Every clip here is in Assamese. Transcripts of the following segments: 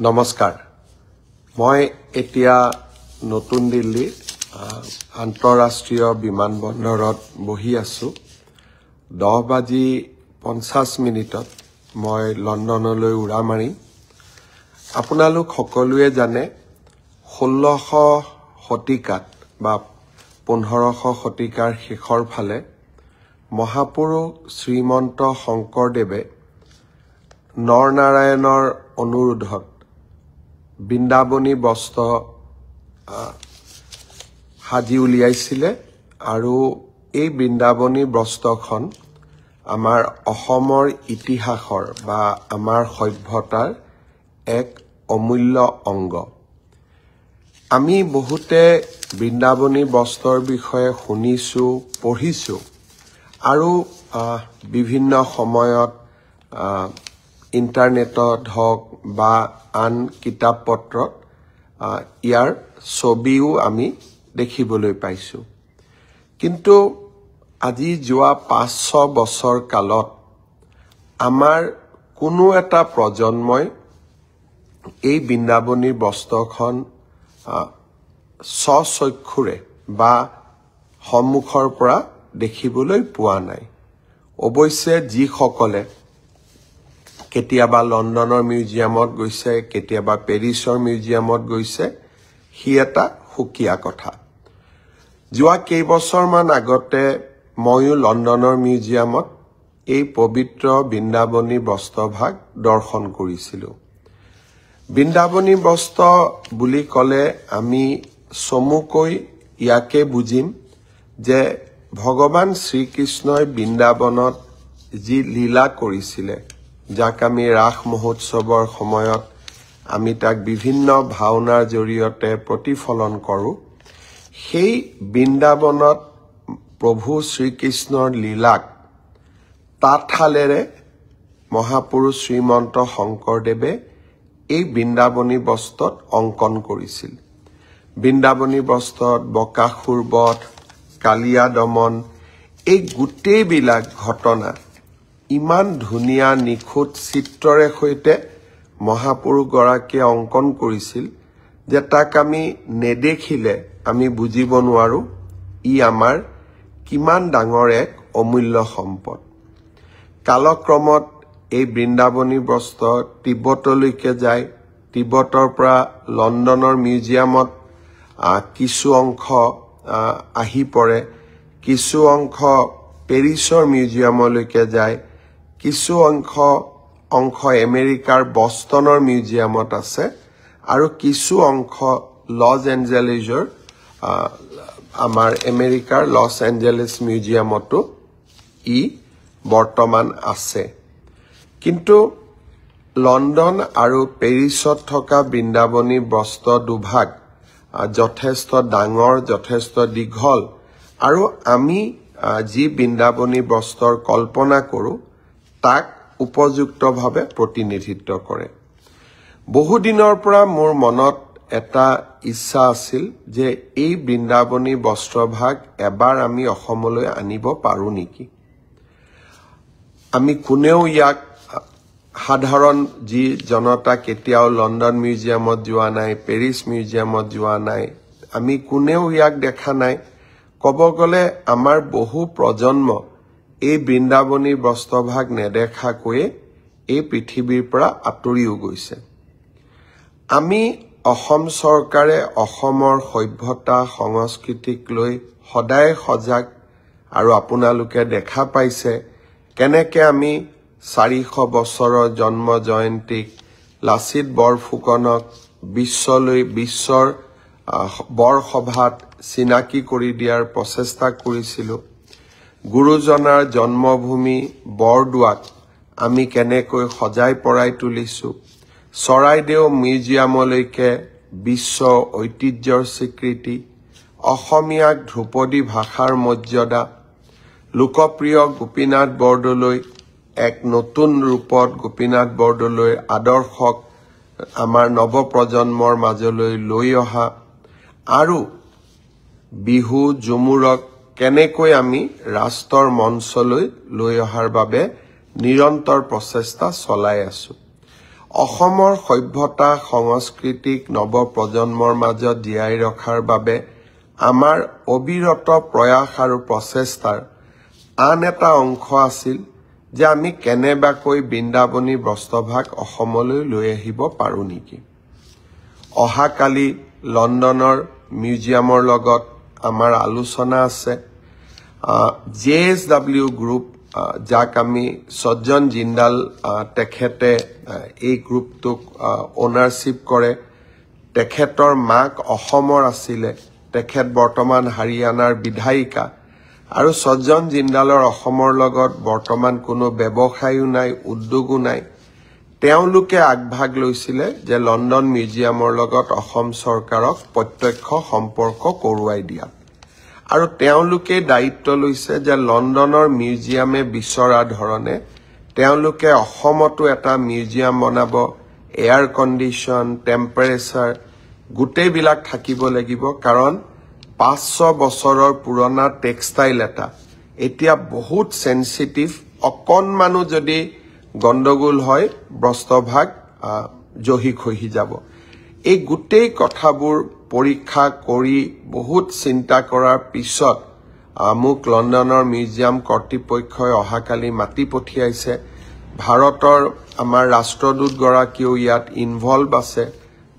নমস্কাৰ মই এতিয়া নতুন দিল্লী আন্তঃৰাষ্ট্ৰীয় বিমানবন্দৰত বহি আছো 10:50 মই লণ্ডনলৈ উৰা মাৰিম আপোনালোক সকলোৱে জানে 1600 শতিকাত বা 1500 শতিকাৰ শেষৰ ফালে মহাপুৰুষ শ্ৰীমন্ত শংকৰদেৱে নৰনাৰায়ণৰ অনুৰোধত বৃন্দাবনী বস্ত্ৰ হাজি উলিয়াইছিলে আৰু এই বৃন্দাবনী বস্ত্ৰখন আমাৰ অসমৰ ইতিহাসৰ বা আমাৰ সভ্যতাৰ এক অমূল্য অংগ আমি বহুতে বৃন্দাবনী বস্ত্ৰৰ বিষয়ে শুনিছো পঢ়িছো আৰু বিভিন্ন সময়ত ইন্টাৰনেটত হওক বা আন কিতাপ পত্ৰত ইয়াৰ ছবিও আমি দেখিবলৈ পাইছো কিন্তু আজি যোৱা 500 বছৰ কালত আমাৰ কোনো এটা প্ৰজন্মই এই বৃন্দাবনী বস্ত্ৰখন স্বচক্ষুৰে বা সন্মুখৰ পৰা দেখিবলৈ পোৱা নাই অৱশ্যে যিসকলে কেতিয়াবা লণ্ডনৰ মিউজিয়ামত গৈছে কেতিয়াবা পেৰিছৰ মিউজিয়ামত গৈছে হি এটা সুকীয়া কথা যোৱা কেইবছৰমান আগতে ময়ো লণ্ডনৰ মিউজিয়ামত এই পবিত্ৰ বৃন্দাবনী বস্ত্ৰভাগ দৰ্শন কৰিছিলোঁ বৃন্দাবনী বস্ত্ৰ বুলি ক'লে আমি চমুকৈ ইয়াকে বুজিম যে ভগৱান শ্ৰীকৃষ্ণই বৃন্দাবনত যি লীলা কৰিছিলে যাক আমি ৰাস মহোৎসৱৰ সময়ত আমি তাক বিভিন্ন ভাওনাৰ জৰিয়তে প্ৰতিফলন কৰোঁ সেই বৃন্দাবনত প্ৰভু শ্ৰীকৃষ্ণৰ লীলাক তাঁতশালেৰে মহাপুৰুষ শ্ৰীমন্ত শংকৰদেৱে এই বৃন্দাবনী বস্ত্ৰত অংকন কৰিছিল বৃন্দাবনী বস্ত্ৰত বকাসুৰ বধ কালিয়া দমন এই গোটেইবিলাক ঘটনা ইমান ধুনীয়া নিখুঁত চিত্ৰৰে সৈতে মহাপুৰুষ গৰাকীয়ে অংকন কৰিছিল যে তাক আমি নেদেখিলে আমি বুজিব নোৱাৰো ই আমাৰ কিমান ডাঙৰ এক অমূল্য সম্পদ কালক্ৰমত এই বৃন্দাবনী বস্ত্ৰ তিব্বতলৈকে যায় তিব্বতৰ পৰা লণ্ডনৰ মিউজিয়ামত কিছু অংশ আহি পৰে কিছু অংশ পেৰিছৰ মিউজিয়ামলৈকে যায় কিছু অংশ আমেৰিকাৰ বষ্টনৰ মিউজিয়ামত আছে আৰু কিছু অংশ লছ এঞ্জেলেছৰ আমাৰ আমেৰিকাৰ লছ এঞ্জেলেছ মিউজিয়ামতো ই বৰ্তমান আছে কিন্তু লণ্ডন আৰু পেৰিছত থকা বৃন্দাবনী বস্ত্ৰ দুভাগ যথেষ্ট ডাঙৰ যথেষ্ট দীঘল আৰু আমি যি বৃন্দাবনী বস্ত্ৰৰ কল্পনা কৰোঁ তাক উপযুক্তভাৱে প্ৰতিনিধিত্ব কৰে বহুদিনৰ পৰা মোৰ মনত এটা ইচ্ছা আছিল যে এই বৃন্দাবনী বস্ত্ৰভাগ এবাৰ আমি অসমলৈ আনিব পাৰো নেকি আমি কোনেও ইয়াক সাধাৰণ যি জনতা কেতিয়াও লণ্ডন মিউজিয়ামত যোৱা নাই পেৰিছ মিউজিয়ামত যোৱা নাই আমি কোনেও ইয়াক দেখা নাই ক'ব গ'লে আমাৰ বহু প্ৰজন্ম এই বৃন্দাবনী বস্ত্ৰভাগ নেদেখাকৈয়ে এই পৃথিৱীৰ পৰা আঁতৰিও গৈছে আমি অসম চৰকাৰে অসমৰ সভ্যতা সংস্কৃতিক লৈ সদায় সজাগ আৰু আপোনালোকে দেখা পাইছে কেনেকৈ আমি 400 বছৰৰ জন্ম জয়ন্তীক লাচিত বৰফুকনক বিশ্বৰ বৰসভাত চিনাকি কৰি দিয়াৰ প্ৰচেষ্টা কৰিছিলোঁ গুৰুজনাৰ জন্মভূমি বৰদোৱাক আমি কেনেকৈ সজাই পৰাই তুলিছো চৰাইদেউ মিউজিয়ামলৈকে বিশ্ব ঐতিহ্যৰ স্বীকৃতি অসমীয়াক ধ্ৰুপদী ভাষাৰ মৰ্যাদা লোকপ্ৰিয় গোপীনাথ বৰদলৈ এক নতুন ৰূপত গোপীনাথ বৰদলৈৰ আদৰ্শক আমাৰ নৱপ্ৰজন্মৰ মাজলৈ লৈ অহা আৰু বিহু জুমুৰক কেনেকৈ আমি ৰাষ্ট্ৰৰ মঞ্চলৈ লৈ অহাৰ বাবে নিৰন্তৰ প্ৰচেষ্টা চলাই আছো অসমৰ সভ্যতা সংস্কৃতিক নৱপ্ৰজন্মৰ মাজত জীয়াই ৰখাৰ বাবে আমাৰ অবিৰত প্ৰয়াস আৰু প্ৰচেষ্টাৰ আন এটা অংশ আছিল যে আমি কেনেবাকৈ বৃন্দাবনী বস্ত্ৰভাগ অসমলৈ লৈ আহিব পাৰো নেকি অহাকালি লণ্ডনৰ মিউজিয়ামৰ লগত আমাৰ আলোচনা আছে JSW গ্ৰুপ যাক আমি সজ্জন জিন্দাল তেখেতে এই গ্ৰুপটোক ওনাৰশিপ কৰে তেখেতৰ মাক অসমৰ আছিলে তেখেত বৰ্তমান হাৰিয়ানাৰ বিধায়িকা আৰু সজ্জন জিন্দালৰ অসমৰ লগত বৰ্তমান কোনো ব্যৱসায়ও নাই উদ্যোগো নাই তেওঁলোকে আগভাগ লৈছিলে যে লণ্ডন মিউজিয়ামৰ লগত অসম চৰকাৰক প্ৰত্যক্ষ সম্পৰ্ক কৰোৱাই দিয়া আৰু তেওঁলোকে দায়িত্ব লৈছে যে লণ্ডনৰ মিউজিয়ামে বিচৰা ধৰণে তেওঁলোকে অসমতো এটা মিউজিয়াম বনাব এয়াৰ কণ্ডিশ্যন টেম্পাৰেচাৰ গোটেইবিলাক থাকিব লাগিব কাৰণ 500 বছৰৰ পুৰণা টেক্সটাইল এটা এতিয়া বহুত সেনসিটিভ অকণমানো যদি গণ্ডগোল হয় বস্ত্ৰভাগ জহি খহি যাব এই গোটেই কথাবোৰ পৰীক্ষা কৰি বহুত চিন্তা কৰাৰ পিছত মোক লণ্ডনৰ মিউজিয়াম কৰ্তৃপক্ষই অহাকালি মাতি পঠিয়াইছে ভাৰতৰ আমাৰ ৰাষ্ট্ৰদূত গৰাকীও ইয়াত ইনভলভ আছে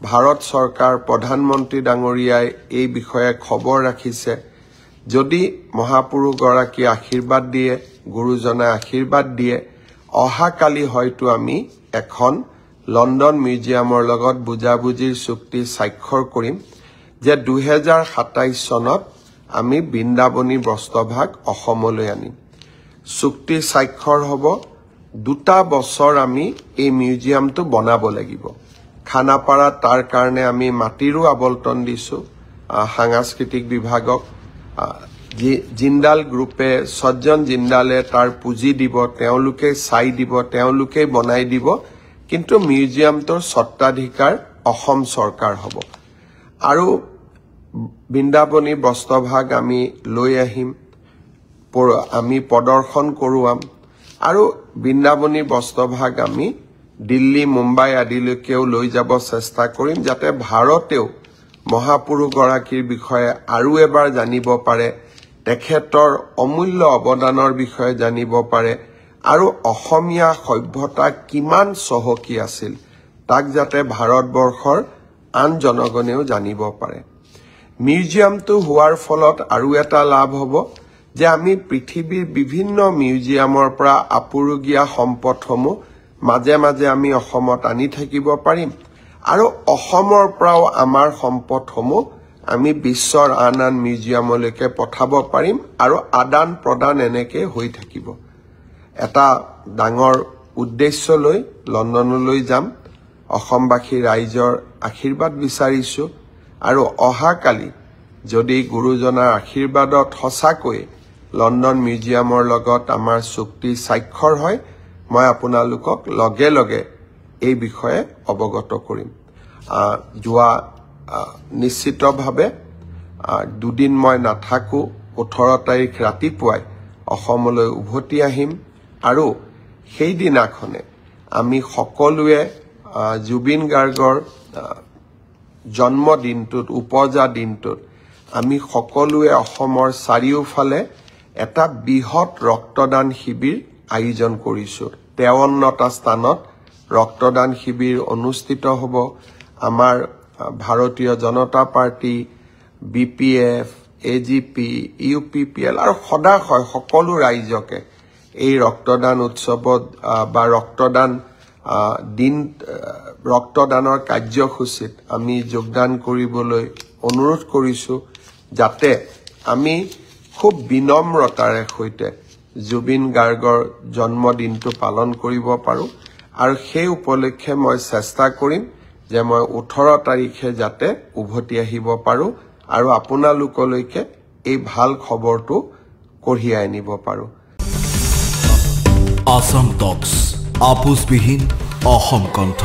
ভাৰত চৰকাৰ প্ৰধানমন্ত্ৰী ডাঙৰীয়াই এই বিষয়ে খবৰ ৰাখিছে যদি মহাপুৰুষ গৰাকী আশীৰ্বাদ দিয়ে গুৰুজনে আশীৰ্বাদ দিয়ে অহাকালি হয়তো আমি এখন লণ্ডন মিউজিয়ামৰ লগত বুজাবুজিৰ চুক্তি স্বাক্ষৰ কৰিম যে 2027 চনত আমি বৃন্দাবনী বস্ত্ৰভাগ অসমলৈ আনিম চুক্তি স্বাক্ষৰ হ'ব 2 বছৰ আমি এই মিউজিয়ামটো বনাব লাগিব খানাপাৰা তাৰ কাৰণে আমি মাটিৰো আবলটন দিছো সাংস্কৃতিক বিভাগক জিন্দাল গ্ৰুপে সজ্জন জিন্দালে তাৰ পুঁজি দিব তেওঁলোকে চাই দিব তেওঁলোকে বনাই দিব কিন্তু মিউজিয়ামটোৰ স্বত্বাধিকাৰ অসম চৰকাৰ হ'ব আৰু বৃন্দাবনী বস্ত্ৰভাগ আমি লৈ আহিম আমি প্ৰদৰ্শন কৰোৱাম আৰু বৃন্দাবনী বস্ত্ৰভাগ আমি দিল্লী মুম্বাই আদিলৈকেও লৈ যাব চেষ্টা কৰিম যাতে ভাৰতেও মহাপুৰুষ গৰাকীৰ বিষয়ে আৰু এবাৰ জানিব পাৰে তেখেতৰ অমূল্য অৱদানৰ বিষয়ে জানিব পাৰে আৰু অসমীয়া সভ্যতা কিমান চহকী আছিল তাক যাতে ভাৰতবৰ্ষৰ আন জনগণেও জানিব পাৰে মিউজিয়ামটো হোৱাৰ ফলত আৰু এটা লাভ হ'ব যে আমি পৃথিৱীৰ বিভিন্ন মিউজিয়ামৰ পৰা আপুৰুগীয়া সম্পদসমূহ মাজে মাজে আমি অসমত আনি থাকিব পাৰিম আৰু অসমৰ পৰাও আমাৰ সম্পদসমূহ আমি বিশ্বৰ আন আন মিউজিয়ামলৈকে পঠাব পাৰিম আৰু আদান প্ৰদান এনেকৈ হৈ থাকিব এটা ডাঙৰ উদ্দেশ্য লৈ লণ্ডনলৈ যাম অসমবাসী ৰাইজৰ আশীৰ্বাদ বিচাৰিছো আৰু অহাকালি যদি গুৰুজনাৰ আশীৰ্বাদত সঁচাকৈ লণ্ডন মিউজিয়ামৰ লগত আমাৰ চুক্তি স্বাক্ষৰ হয় মই আপোনালোকক লগে লগে এই বিষয়ে অৱগত কৰিম যোৱা নিশ্চিতভাৱে দুদিন মই নাথাকো 18 তাৰিখ ৰাতিপুৱাই অসমলৈ উভতি আহিম আৰু সেই দিনাখনে আমি সকলোৱে জুবিন গাৰ্গৰ জন্মদিনটোত উপজা দিনটোত আমি সকলোৱে অসমৰ চাৰিওফালে এটা বৃহৎ ৰক্তদান শিবিৰ আয়োজন কৰিছো 53টা স্থানত ৰক্তদান শিবিৰ অনুষ্ঠিত হ'ব আমাৰ ভাৰতীয় জনতা পাৰ্টি BPF AGP UPPL আৰু সদায় সকলো ৰাইজকে এই ৰক্তদান উৎসৱত বা ৰক্তদানৰ কাৰ্যসূচীত আমি যোগদান কৰিবলৈ অনুৰোধ কৰিছো যাতে আমি খুব বিনম্ৰতাৰে সৈতে জুবিন গাৰ্গৰ জন্মদিনটো পালন কৰিব পাৰো আৰু সেই উপলক্ষে মই চেষ্টা কৰিম যে মই 18 তাৰিখে যাতে উভতি আহিব পাৰো আৰু আপোনালোকলৈকে এই ভাল খবৰটো কঢ়িয়াই আনিব পাৰো আসাম টক্স আপোচবিহীন অসম কণ্ঠ